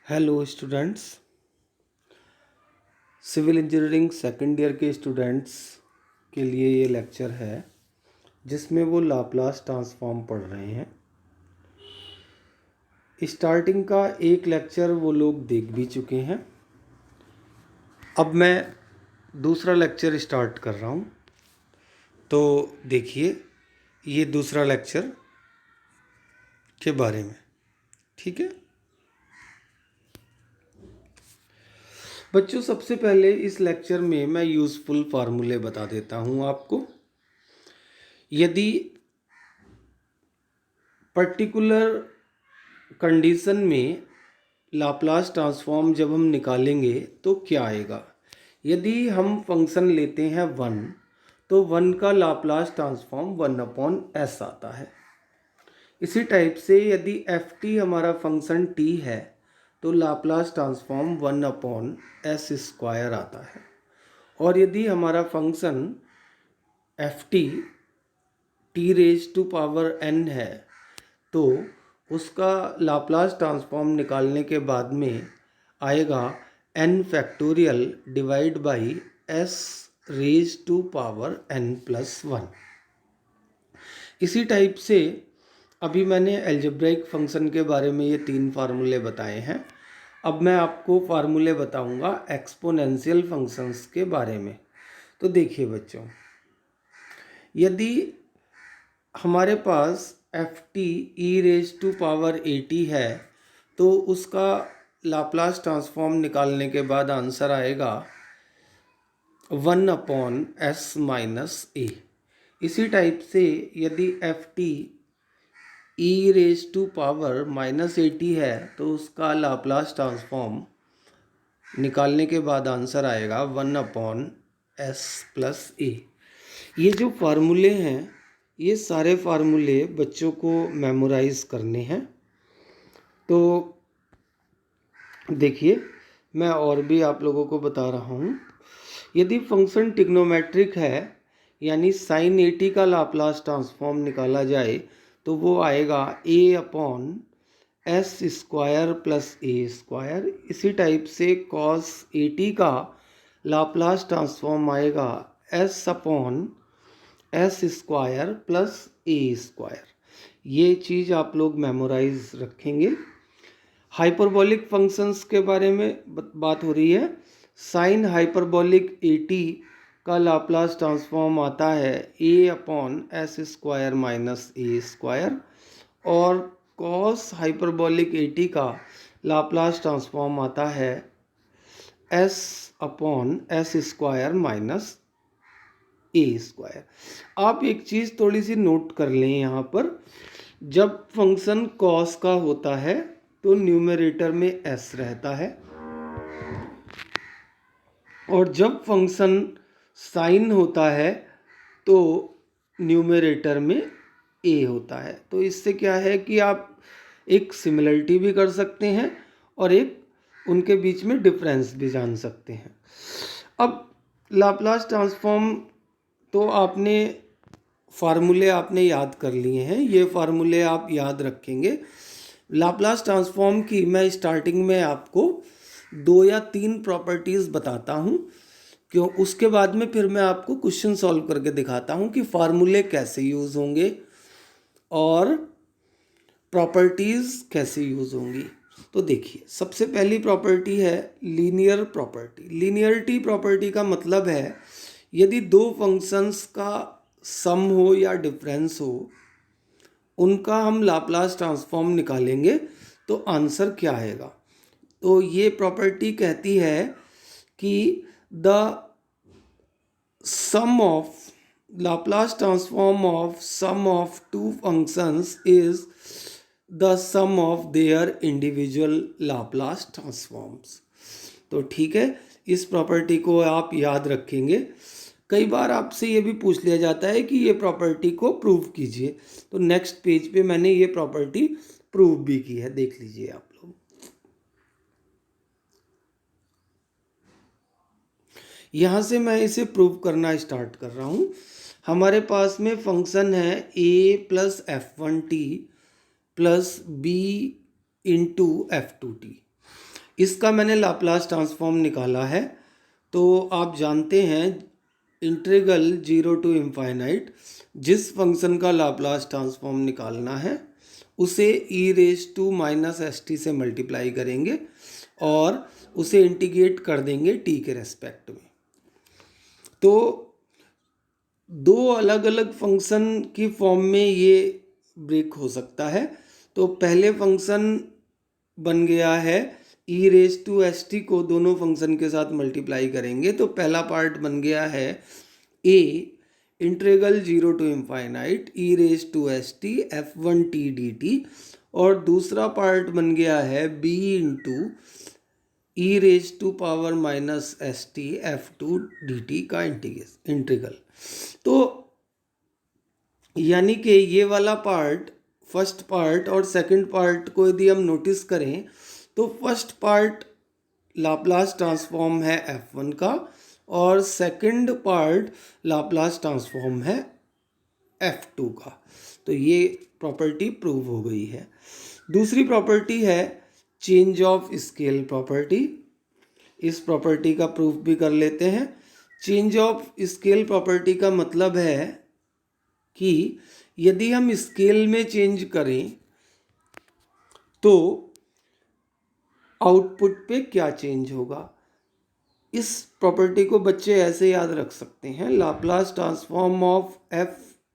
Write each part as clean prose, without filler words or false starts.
Hello students. Civil engineering second year के students के लिए ये लेक्चर है जिसमें वो लाप्लास ट्रांसफॉर्म पढ़ रहे हैं। स्टार्टिंग का एक लेक्चर वो लोग देख भी चुके हैं। अब मैं दूसरा लेक्चर स्टार्ट कर रहा हूँ, तो देखिए ये दूसरा लेक्चर के बारे में। ठीक है बच्चों, सबसे पहले इस लेक्चर में मैं यूज़फुल फार्मूले बता देता हूँ आपको। यदि पर्टिकुलर कंडीशन में लाप्लास ट्रांसफॉर्म जब हम निकालेंगे तो क्या आएगा। यदि हम फंक्शन लेते हैं 1, तो 1 का लाप्लास ट्रांसफॉर्म 1/s आता है। इसी टाइप से यदि एफ टी हमारा फंक्शन t है तो लाप्लास ट्रांसफॉर्म 1/s² आता है। और यदि हमारा फंक्शन एफ टी t⁻n है तो उसका लाप्लास ट्रांसफॉर्म निकालने के बाद में आएगा n⁻⁴ डिवाइड बाई s⁻n+1। इसी टाइप से अभी मैंने अलजेब्राइक फंक्शन के बारे में ये 3 फार्मूले बताए हैं। अब मैं आपको फार्मूले बताऊंगा एक्सपोनेंशियल फंक्शंस के बारे में। तो देखिए बच्चों, यदि हमारे पास एफ टी e⁻at है तो उसका लाप्लास ट्रांसफॉर्म निकालने के बाद आंसर आएगा 1/s-a। इसी टाइप से यदि एफ टी e⁻−at है तो उसका लाप्लास ट्रांसफॉर्म निकालने के बाद आंसर आएगा 1/s+a। ये जो फार्मूले हैं ये सारे फार्मूले बच्चों को मेमोराइज करने हैं। तो देखिए मैं और भी आप लोगों को बता रहा हूँ। यदि फंक्शन ट्रिग्नोमेट्रिक है यानी sin at का लाप्लास ट्रांसफॉर्म निकाला जाए तो वो आएगा a/s² + a²। इसी टाइप से cos at का लाप्लास ट्रांसफॉर्म आएगा s/s² + a²। ये चीज़ आप लोग मेमोराइज रखेंगे। हाइपरबोलिक फंक्शंस के बारे में बात हो रही है। साइन हाइपरबोलिक at का लाप्लास ट्रांसफॉर्म आता है a/s² - a²। और कॉस हाइपरबोलिक at का लाप्लास ट्रांसफॉर्म आता है s/s² - a²। आप एक चीज़ थोड़ी सी नोट कर लें यहाँ पर, जब फंक्शन कॉस का होता है तो न्यूमरेटर में s रहता है, और जब फंक्शन साइन होता है तो न्यूमरेटर में a होता है। तो इससे क्या है कि आप एक सिमिलरिटी भी कर सकते हैं और एक उनके बीच में डिफरेंस भी जान सकते हैं। अब लाप्लास ट्रांसफॉर्म तो आपने फार्मूले आपने याद कर लिए हैं, ये फार्मूले आप याद रखेंगे। लाप्लास ट्रांसफॉर्म की मैं स्टार्टिंग में आपको 2 या 3 प्रॉपर्टीज़ बताता हूँ, क्यों उसके बाद में फिर मैं आपको क्वेश्चन सॉल्व करके दिखाता हूँ कि फार्मूले कैसे यूज़ होंगे और प्रॉपर्टीज़ कैसे यूज़ होंगी। तो देखिए सबसे पहली प्रॉपर्टी है लीनियर प्रॉपर्टी। लीनियरिटी प्रॉपर्टी का मतलब है यदि दो फंक्शंस का सम हो या डिफरेंस हो, उनका हम लाप्लास ट्रांसफॉर्म निकालेंगे तो आंसर क्या आएगा। तो ये प्रॉपर्टी कहती है कि the sum of Laplace transform of sum of two functions is the sum of their individual Laplace transforms. तो ठीक है, इस प्रॉपर्टी को आप याद रखेंगे। कई बार आपसे ये भी पूछ लिया जाता है कि ये प्रॉपर्टी को प्रूव कीजिए, तो नेक्स्ट पेज पे मैंने ये प्रॉपर्टी प्रूव भी की है, देख लीजिए आप लोग। यहाँ से मैं इसे प्रूव करना स्टार्ट कर रहा हूँ। हमारे पास में फंक्शन है a+f1t + b × f2t। इसका मैंने लाप्लास ट्रांसफॉर्म निकाला है। तो आप जानते हैं इंटीग्रल 0 टू इनफाइनाइट, जिस फंक्शन का लाप्लास ट्रांसफॉर्म निकालना है उसे e⁻⁻ से मल्टीप्लाई करेंगे और उसे इंटीग्रेट कर देंगे t के रेस्पेक्ट में। तो दो अलग अलग फंक्शन की फॉर्म में ये ब्रेक हो सकता है। तो पहले फंक्शन बन गया है e⁻ को दोनों फंक्शन के साथ मल्टीप्लाई करेंगे, तो पहला पार्ट बन गया है a integral 0 to infinite e⁻ f1t dt, और दूसरा पार्ट बन गया है b into e⁻⁻st f2 dt का इंटीग्रल। तो यानी कि ये वाला पार्ट, फर्स्ट पार्ट और सेकंड पार्ट को यदि हम नोटिस करें तो फर्स्ट पार्ट लाप्लास ट्रांसफॉर्म है f1 का और सेकंड पार्ट लाप्लास ट्रांसफॉर्म है f2 का। तो ये प्रॉपर्टी प्रूव हो गई है। दूसरी प्रॉपर्टी है चेंज ऑफ स्केल प्रॉपर्टी। इस प्रॉपर्टी का प्रूफ भी कर लेते हैं। चेंज ऑफ स्केल प्रॉपर्टी का मतलब है कि यदि हम स्केल में चेंज करें तो आउटपुट पे क्या चेंज होगा। इस प्रॉपर्टी को बच्चे ऐसे याद रख सकते हैं, Laplace transform of f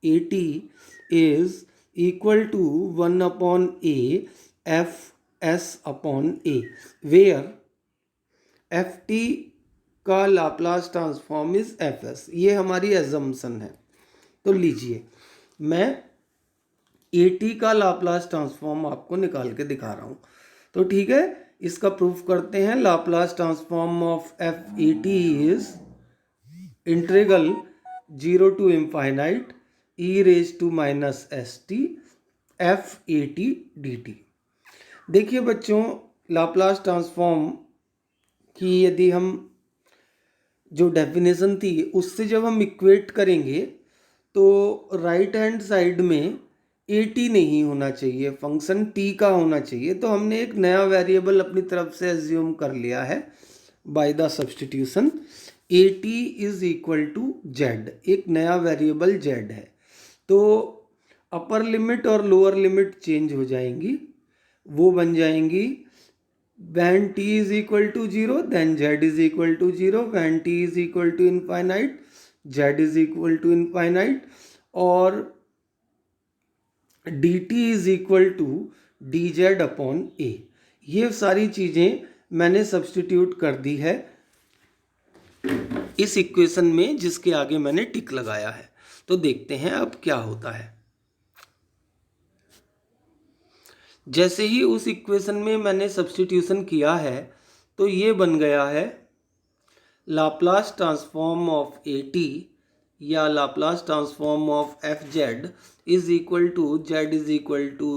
is equal to 1/a f(s)/a, where ft का लाप्लास ट्रांसफॉर्म इज fs। ये हमारी एजम्पशन है। तो लीजिए मैं at का लाप्लास ट्रांसफॉर्म आपको निकाल के दिखा रहा हूँ। तो ठीक है, इसका प्रूफ करते हैं। Laplace transform of f is integral 0 to infinite e⁻⁻st f dt। देखिए बच्चों, लाप्लास ट्रांसफॉर्म की यदि हम जो डेफिनेशन थी उससे जब हम इक्वेट करेंगे तो राइट हैंड साइड में at नहीं होना चाहिए, फंक्शन t का होना चाहिए। तो हमने एक नया वेरिएबल अपनी तरफ से एज्यूम कर लिया है by the substitution. at is equal to z, एक नया वेरिएबल z है। तो अपर लिमिट और लोअर लिमिट चेंज हो जाएंगी, वो बन जाएंगी when t is equal to 0 then z is equal to 0, when t is equal to infinite z is equal to infinite, और dt is equal to dz upon a। ये सारी चीज़ें मैंने सब्स्टिट्यूट कर दी है इस इक्वेशन में जिसके आगे मैंने टिक लगाया है। तो देखते हैं अब क्या होता है। जैसे ही उस इक्वेशन में मैंने सब्स्टिट्यूशन किया है तो ये बन गया है लाप्लास ट्रांसफॉर्म ऑफ at या Laplace transform of fz is equal to z is equal to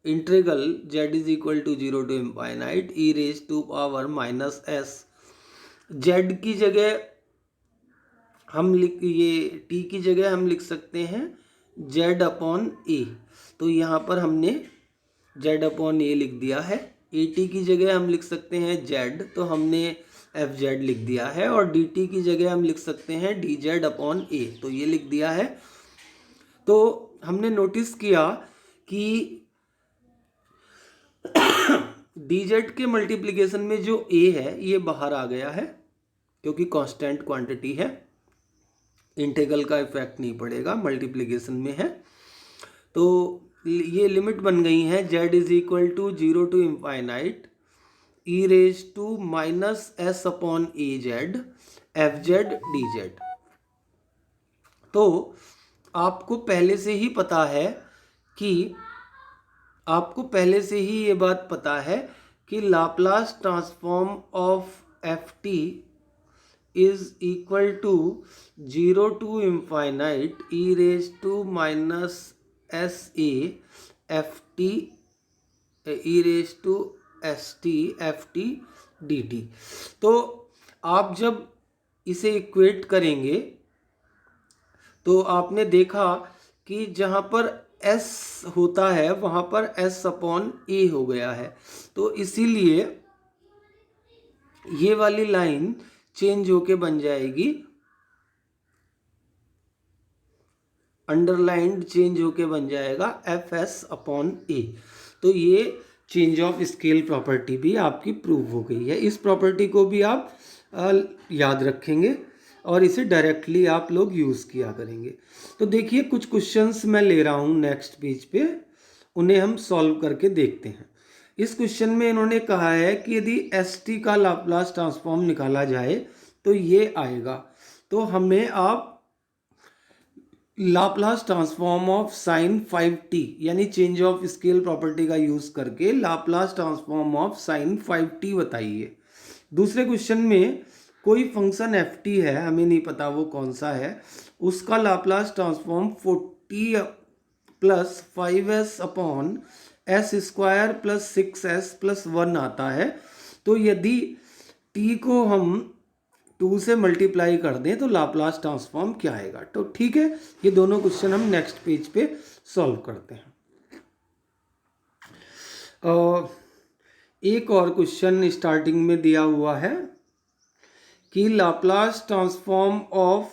integral z is equal to 0 to infinite e⁻⁻s। z की जगह हम ये t की जगह हम लिख सकते हैं z अपॉन a। तो यहाँ पर हमने z अपॉन a लिख दिया है। at की जगह हम लिख सकते हैं z, तो हमने fz लिख दिया है, और dt की जगह हम लिख सकते हैं dz अपॉन a, तो ये लिख दिया है। तो हमने नोटिस किया कि dz के मल्टीप्लिकेशन में जो a है ये बाहर आ गया है क्योंकि कांस्टेंट क्वांटिटी है, इंटीग्रल का इफेक्ट नहीं पड़ेगा, मल्टीप्लिकेशन में है। तो ये लिमिट बन गई है z is equal to 0 to infinite e⁻⁻s upon az fz dz। तो आपको पहले से ही पता है कि ये बात पता है कि Laplace transform of ft is equal to 0 to infinite e⁻⁻st ft dt। तो आप जब इसे इक्वेट करेंगे तो आपने देखा कि जहाँ पर s होता है वहाँ पर s अपॉन a हो गया है। तो इसीलिए ये वाली लाइन चेंज होके बन जाएगी, अंडरलाइंड चेंज होके बन जाएगा एफ एस अपॉन ए। तो ये चेंज ऑफ स्केल प्रॉपर्टी भी आपकी प्रूव हो गई है। इस प्रॉपर्टी को भी आप याद रखेंगे और इसे डायरेक्टली आप लोग यूज़ किया करेंगे। तो देखिए कुछ क्वेश्चंस मैं ले रहा हूँ नेक्स्ट पेज पे, उन्हें हम सॉल्व करके देखते हैं। इस क्वेश्चन में इन्होंने कहा है कि यदि एस टी का लाप्लास ट्रांसफॉर्म निकाला जाए तो ये आएगा। तो हमें आप Laplace transform of sign 5t यानी चेंज ऑफ स्केल प्रॉपर्टी का यूज करके Laplace transform of sign 5t बताइए। दूसरे क्वेश्चन में कोई फंक्शन ft है, हमें नहीं पता वो कौन सा है, उसका Laplace transform 40 plus 5s upon S square plus 6s plus 1 आता है। तो यदि t को हम 2 से मल्टीप्लाई कर दें तो लाप्लास ट्रांसफॉर्म क्या आएगा। तो ठीक है, ये दोनों क्वेश्चन हम नेक्स्ट पेज पे सॉल्व करते हैं। एक और क्वेश्चन स्टार्टिंग में दिया हुआ है कि Laplace transform of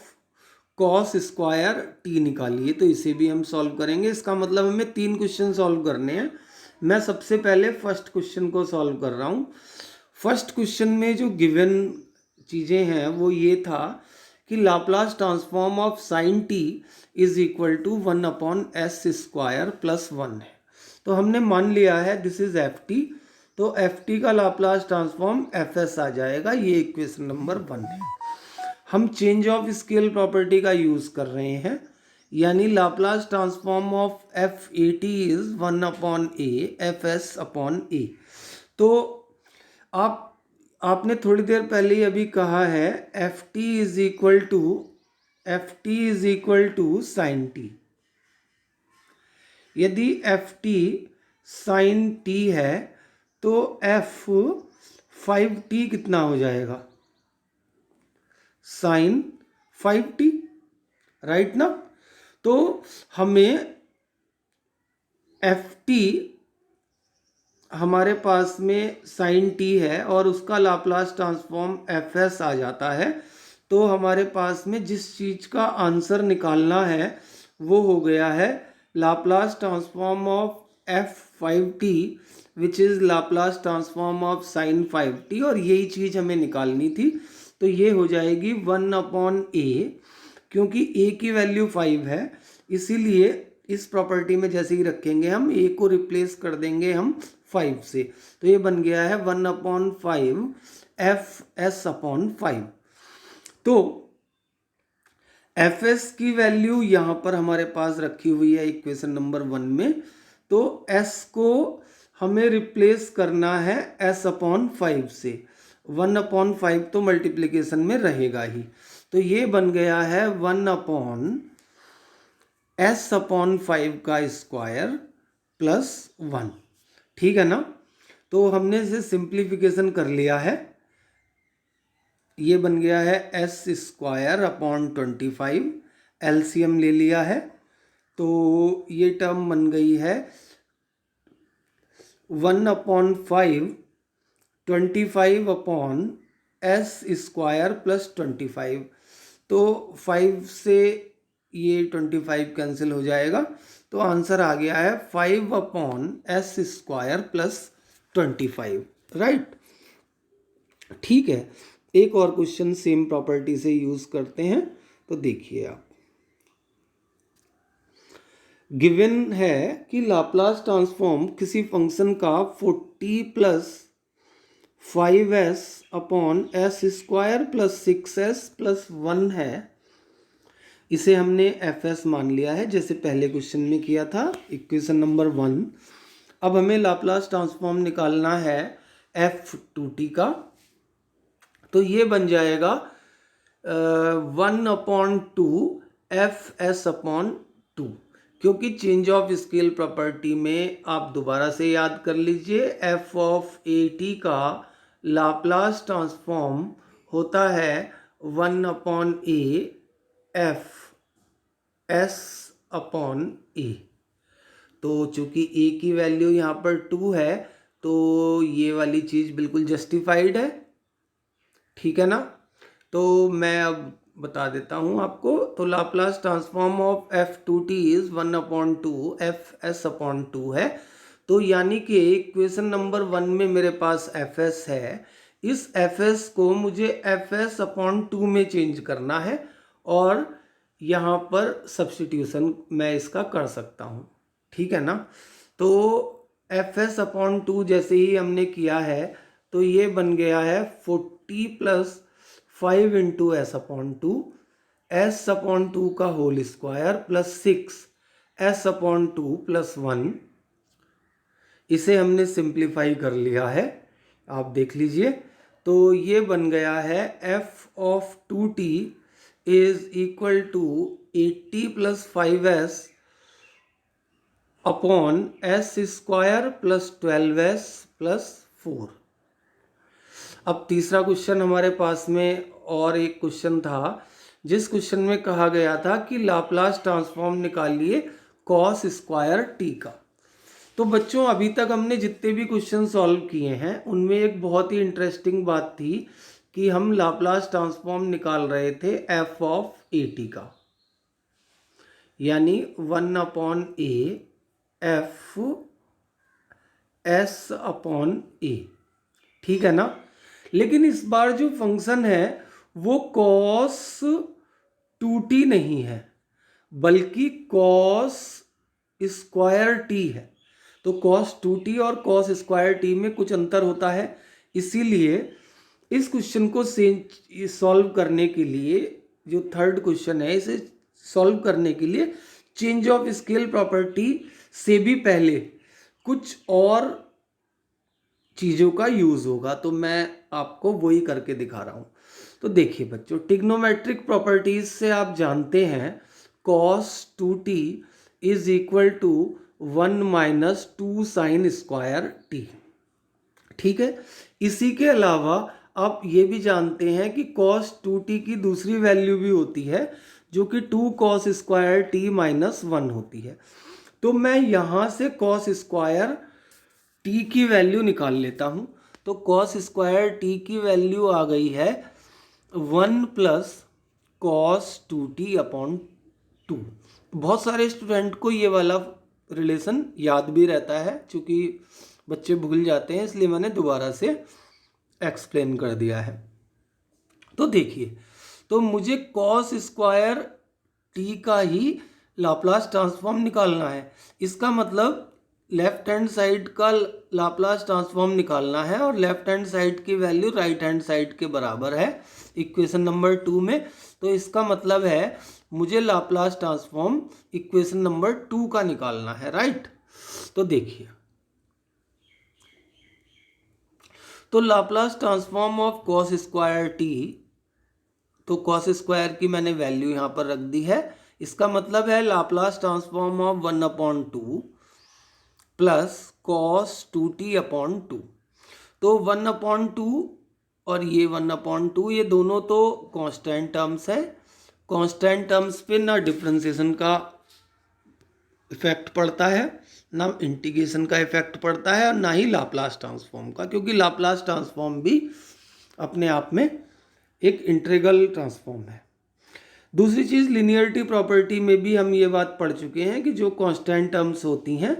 cos square T निकालिए। तो इसे भी हम सॉल्व करेंगे। इसका मतलब हमें 3 क्वेश्चन सॉल्व करने हैं। मैं सबसे पहले फर्स्ट क्वेश्चन को सॉल्व कर रहा हूँ। फर्स्ट क्वेश्चन में जो गिवन चीज़ें हैं वो ये था कि Laplace transform of sine T is equal to 1 upon S square plus 1 है। तो हमने मान लिया है दिस इज एफ टी, तो एफ टी का लाप्लास ट्रांसफॉर्म एफ एस आ जाएगा। ये इक्वेशन नंबर 1 है। हम चेंज ऑफ स्केल प्रॉपर्टी का यूज कर रहे हैं, यानी Laplace transform of F A T is 1 upon A F S upon A. तो आपने थोड़ी देर पहले ही अभी कहा है f t is equal to sine t. यदि एफ टी साइन टी है तो एफ 5t कितना हो जाएगा, साइन 5t, राइट ना। तो हमें एफ टी हमारे पास में साइन टी है और उसका लाप्लास ट्रांसफॉर्म एफ एस आ जाता है। तो हमारे पास में जिस चीज़ का आंसर निकालना है वो हो गया है Laplace transform of F 5t which is Laplace transform of sign 5t, और यही चीज़ हमें निकालनी थी। तो ये हो जाएगी 1 अपॉन ए, क्योंकि a की वैल्यू 5 है इसीलिए इस प्रॉपर्टी में जैसे ही रखेंगे हम a को रिप्लेस कर देंगे हम 5 से। तो ये बन गया है 1 अपॉन 5 एफ एस अपॉन 5। तो एफ एस की वैल्यू यहाँ पर हमारे पास रखी हुई है इक्वेशन नंबर 1 में। तो s को हमें रिप्लेस करना है s अपॉन 5 से। 1 अपॉन 5 तो मल्टीप्लिकेशन में रहेगा ही। तो ये बन गया है 1 अपॉन s अपॉन 5 का स्क्वायर प्लस 1। ठीक है ना। तो हमने इसे सिंप्लीफिकेशन कर लिया है। ये बन गया है एस स्क्वायर अपॉन 25, एलसीएम ले लिया है। तो ये टर्म बन गई है 1 upon 5 25 upon S square plus 25। तो 5 से ये 25 कैंसिल हो जाएगा। तो आंसर आ गया है 5 upon S square plus 25, right. ठीक है, एक और क्वेश्चन सेम प्रॉपर्टी से यूज करते हैं। तो देखिए आप, गिवन है कि लाप्लास ट्रांसफॉर्म किसी फंक्शन का 40 plus 5s upon S square plus 6s plus 1 है। इसे हमने एफ एस मान लिया है जैसे पहले क्वेश्चन में किया था, इक्वेशन नंबर 1। अब हमें लाप्लास ट्रांसफॉर्म निकालना है एफ टू टी का। तो ये बन जाएगा 1 अपॉन 2 एफ एस अपॉन 2, क्योंकि चेंज ऑफ स्केल प्रॉपर्टी में आप दोबारा से याद कर लीजिए एफ ऑफ ए टी का लाप्लास ट्रांसफॉर्म होता है 1 upon A F S upon A. तो चूंकि ए की वैल्यू यहाँ पर 2 है तो ये वाली चीज़ बिल्कुल जस्टिफाइड है। ठीक है ना। तो मैं अब बता देता हूँ आपको। तो Laplace transform of F two T is 1/2 F S upon 2 है। तो यानी कि इक्वेशन नंबर 1 में मेरे पास एफ एस है, इस एफ एस को मुझे एफ एस अपॉन 2 में चेंज करना है और यहाँ पर सब्स्टिट्यूशन मैं इसका कर सकता हूँ। ठीक है ना। तो एफ एस अपॉन 2 जैसे ही हमने किया है तो ये बन गया है 40 plus 5 into s upon 2, s upon 2 का whole square plus 6 s upon 2 plus 1। इसे हमने सिंप्लीफाई कर लिया है, आप देख लीजिए। तो ये बन गया है f of 2t is equal to 80 plus 5s upon S square plus 12s plus 4। अब तीसरा क्वेश्चन हमारे पास में और एक क्वेश्चन था, जिस क्वेश्चन में कहा गया था कि लाप्लास ट्रांसफॉर्म निकालिए कॉस स्क्वायर टी का। तो बच्चों अभी तक हमने जितने भी क्वेश्चन सॉल्व किए हैं उनमें एक बहुत ही इंटरेस्टिंग बात थी कि हम लाप्लास ट्रांसफॉर्म निकाल रहे थे एफ ऑफ ए टी का, यानी 1/a एफ एस अपॉन ए। ठीक है ना। लेकिन इस बार जो फंक्शन है वो कॉस 2t नहीं है बल्कि कॉस स्क्वायर टी है। तो कॉस 2t और कॉस स्क्वायर टी में कुछ अंतर होता है, इसीलिए इस क्वेश्चन को सॉल्व करने के लिए, जो थर्ड क्वेश्चन है, इसे सॉल्व करने के लिए चेंज ऑफ स्केल प्रॉपर्टी से भी पहले कुछ और चीज़ों का यूज़ होगा। तो मैं आपको वही करके दिखा रहा हूँ। तो देखिए बच्चों, ट्रिग्नोमेट्रिक प्रॉपर्टीज से आप जानते हैं cos 2t is equal to 1 minus 2 sine square t. ठीक है। इसी के अलावा आप ये भी जानते हैं कि cos 2t की दूसरी वैल्यू भी होती है जो कि 2 cos स्क्वायर टी माइनस 1 होती है। तो मैं यहाँ से cos स्क्वायर टी की वैल्यू निकाल लेता हूँ। तो cos स्क्वायर टी की वैल्यू आ गई है 1 प्लस cos 2t अपॉन 2। बहुत सारे स्टूडेंट को ये वाला रिलेशन याद भी रहता है, क्योंकि बच्चे भूल जाते हैं, इसलिए मैंने दोबारा से एक्सप्लेन कर दिया है। तो देखिए, तो मुझे cos स्क्वायर टी का ही लाप्लास ट्रांसफॉर्म निकालना है। इसका मतलब लेफ्ट हैंड साइड का लाप्लास ट्रांसफॉर्म निकालना है और लेफ्ट हैंड साइड की वैल्यू राइट हैंड साइड के बराबर है इक्वेशन नंबर 2 में। तो इसका मतलब है मुझे लाप्लास ट्रांसफॉर्म इक्वेशन नंबर 2 का निकालना है, राइट। तो देखिए, तो Laplace transform of cos square T, तो कॉस स्क्वायर की मैंने वैल्यू यहाँ पर रख दी है। इसका मतलब है Laplace transform of 1/2 plus cos 2t upon 2। तो 1/2 और ये 1/2, ये दोनों तो कांस्टेंट टर्म्स है। कांस्टेंट टर्म्स पे ना डिफरेंशिएशन का इफेक्ट पड़ता है, ना इंटीग्रेशन का इफेक्ट पड़ता है, और ना ही लाप्लास ट्रांसफॉर्म का, क्योंकि लाप्लास ट्रांसफॉर्म भी अपने आप में एक इंटीग्रल ट्रांसफॉर्म है। दूसरी चीज़, लिनियरिटी प्रॉपर्टी में भी हम ये बात पढ़ चुके हैं कि जो कांस्टेंट टर्म्स होती हैं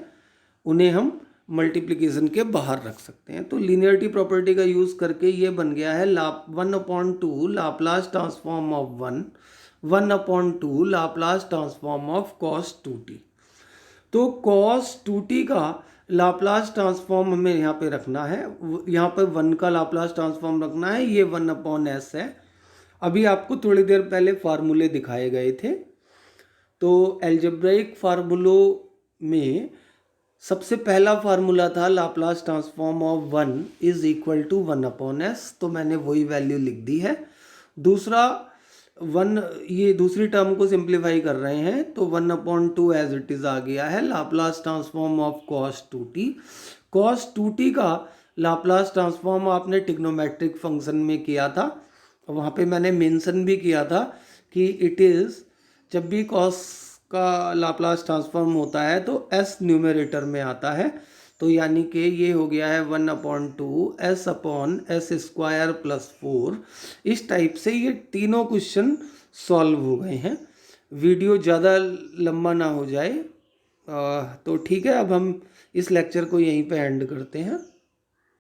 उन्हें हम मल्टीप्लिकेशन के बाहर रख सकते हैं। तो लीनियरिटी प्रॉपर्टी का यूज़ करके ये बन गया है 1/2 Laplace transform of 1/2 Laplace transform of cos 2t। तो कॉस 2t का लाप्लास ट्रांसफॉर्म हमें यहाँ पे रखना है, यहाँ पर 1 का लाप्लास ट्रांसफॉर्म रखना है, ये 1/s है। अभी आपको थोड़ी देर पहले फार्मूले दिखाए गए थे। तो एल्जेब्राइक फार्मूलों में सबसे पहला फार्मूला था Laplace transform of 1 is equal to 1/s, तो मैंने वही वैल्यू लिख दी है। दूसरा 1, ये दूसरी टर्म को सिंप्लीफाई कर रहे हैं, तो 1/2 एज इट इज़ आ गया है Laplace transform of cos 2t। Cos 2t का लाप्लास ट्रांसफॉर्म आपने ट्रिग्नोमेट्रिक फंक्शन में किया था, वहाँ पे मैंने मेंशन भी किया था कि इट इज़, जब भी कॉस का लाप्लास ट्रांसफॉर्म होता है तो एस न्यूमरेटर में आता है। तो यानी कि ये हो गया है 1/2 S/S²+4। इस टाइप से ये तीनों क्वेश्चन सॉल्व हो गए हैं। वीडियो ज़्यादा लंबा ना हो जाए तो ठीक है, अब हम इस लेक्चर को यहीं पे एंड करते हैं।